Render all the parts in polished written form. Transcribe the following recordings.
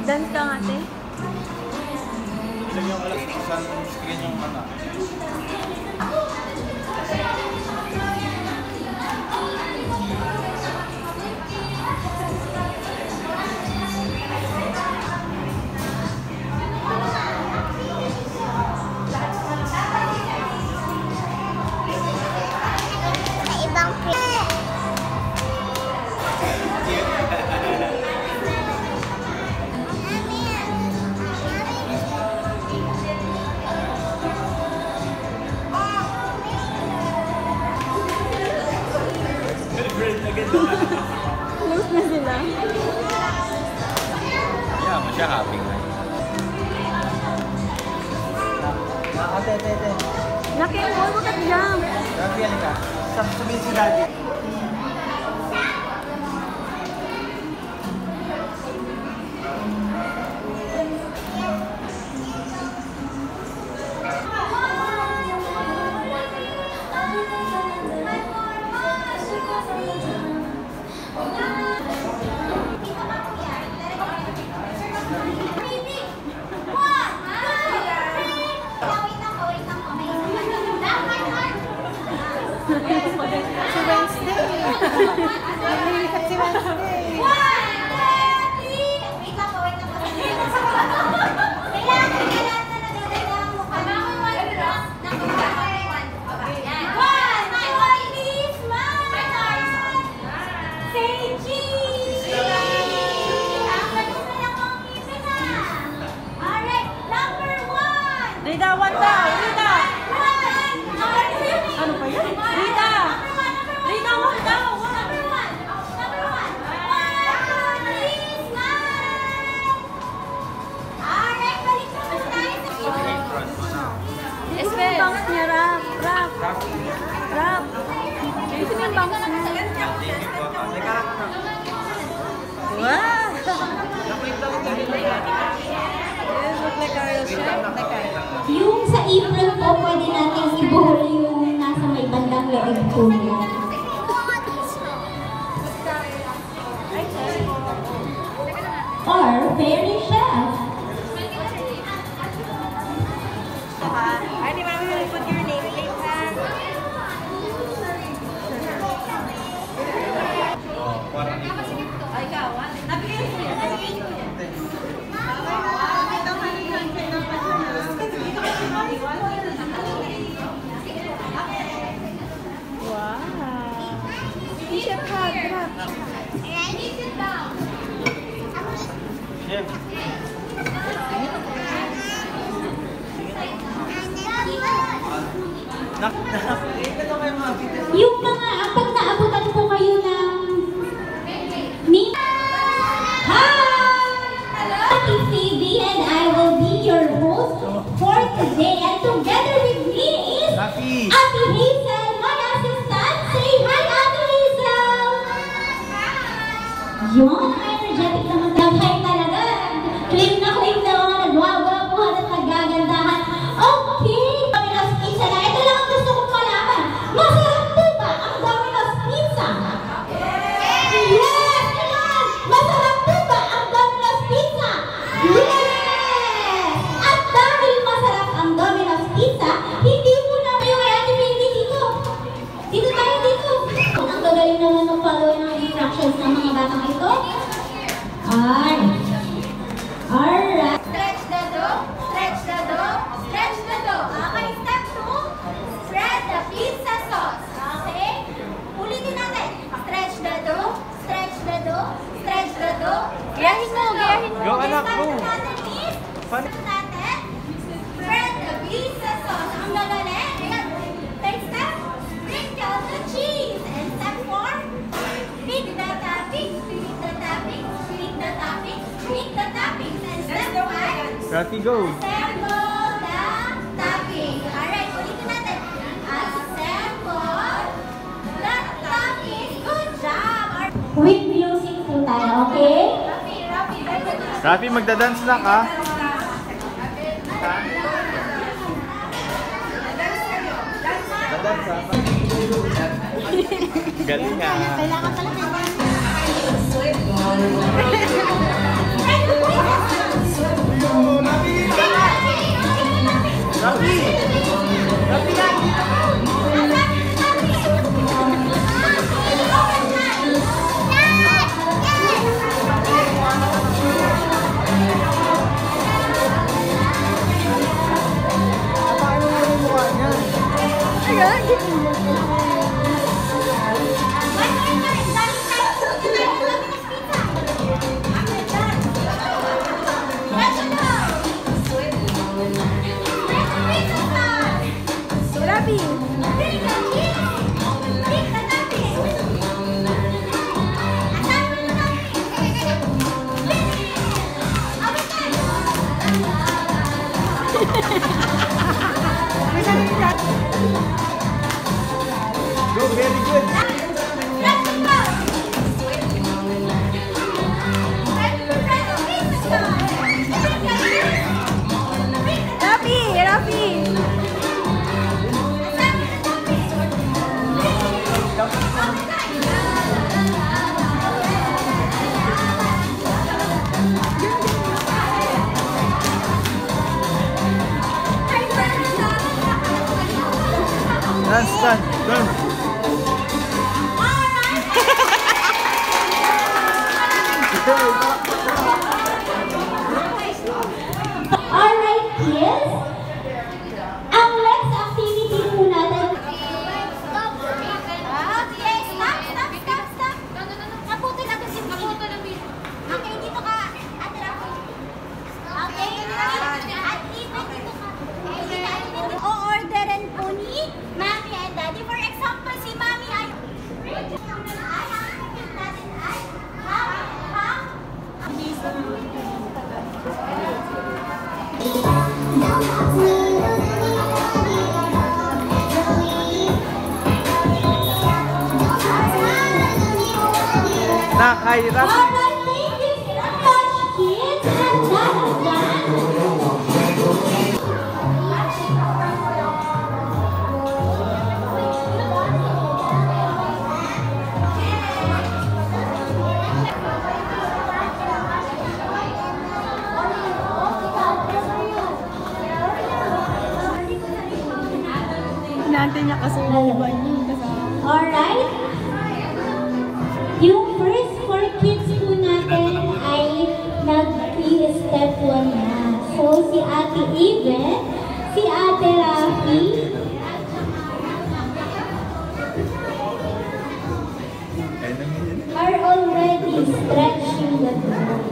Dance ka nga, ate. Ilan yung alas sa screen yung ano? Close na sila. Yeah, masya happy na. Ate. Laki, huwag mo ka-jump. Rafi, halika. Sabihin si Daddy. Si Wednesday. Nalilikat si Wednesday. Rita, one daw! Rita! Ano pa yun? Rita! Rita, one daw! Ito yung bangs niya, Rap. Ito yung bangs niya. Wow! Yung sa apron po, pwede natin ibuhol yung nasa may bandang loob po niya. Or fairy chef. Ay, di ba naman put your name in ha? Ay, ikaw, ha? Nabigay ko yan. Wow. T-shirt hug, grab. Yeah. Yung mga, pag naabutan po kayo ng Hi! Phoebe and I will be your host for today, and together with me is Rafi! Ate Hazel, my assistant. Say hi, Ate Hazel! Yun, energetic naman dahil talaga. Claim na mga nagwagwapuhan at nagagandahan. Okay! Domino's Pizza na. Ito lang ang gusto kong malaman. Masarap po ba ang Domino's Pizza? Yes! Come on! Masarap po ba ang Domino's Pizza? Yes! At dahil masarap ang Domino's Pizza, hindi mo na kayo kay Ate Baby dito. Dito tayo dito. Ang gagaling naman ng follow ng instructions ng mga batang ito. Alright. Stretch the dough, stretch the dough, stretch the dough. Okay, step 2, spread the pizza sauce. Okay? Ulitin natin. Stretch the dough, stretch the dough, stretch the dough. Gayahin mo. Go, anak mo. Step natin, spread the pizza sauce. Ang gagaling. Ayan. Third step, sprinkle the cheese. And step 4, pick the topping, pick the topping, pick the topping, pick the topping. And step 5, Rafi, go! assemble the topping. Alright, ulitin natin. Assemble the topping. Good job. With music po tayo, okay? Rafi, magdadance lang ka. Dadance ha. Galing ha. Kailangan pala kailangan. Go, very good. Dance, dance, dance. Alright, kids. Ang next activity po natin. Stop. Kaputin natin si Makoto ng video. Okay, dito ka. Ate Rafi. Okay, at even dito ka. O-orderan po ni Mami and Daddy. For example, si Mami ay... Nakahirap. Alright, thank you so much, kids. And that is done. Natin niya kasi iwan yung Alright. Yung first 4 kids po natin ay nag-step 1 na. So, si Ate Even, si Ate Rafi, are already stretching the ground.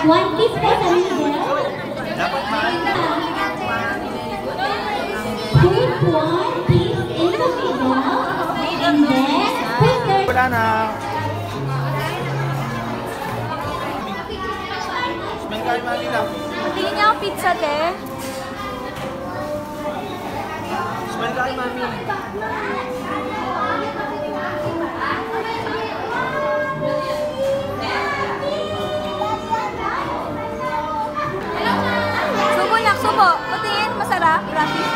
One kiss po sa middle. Put one kiss in the middle. And then put the... Wala na. Smell kayo, Mami lang. Tingin niya ang pizza, te. Smell kayo, Mami. Subo, nak, subo. Patingin, masarap. Rafi.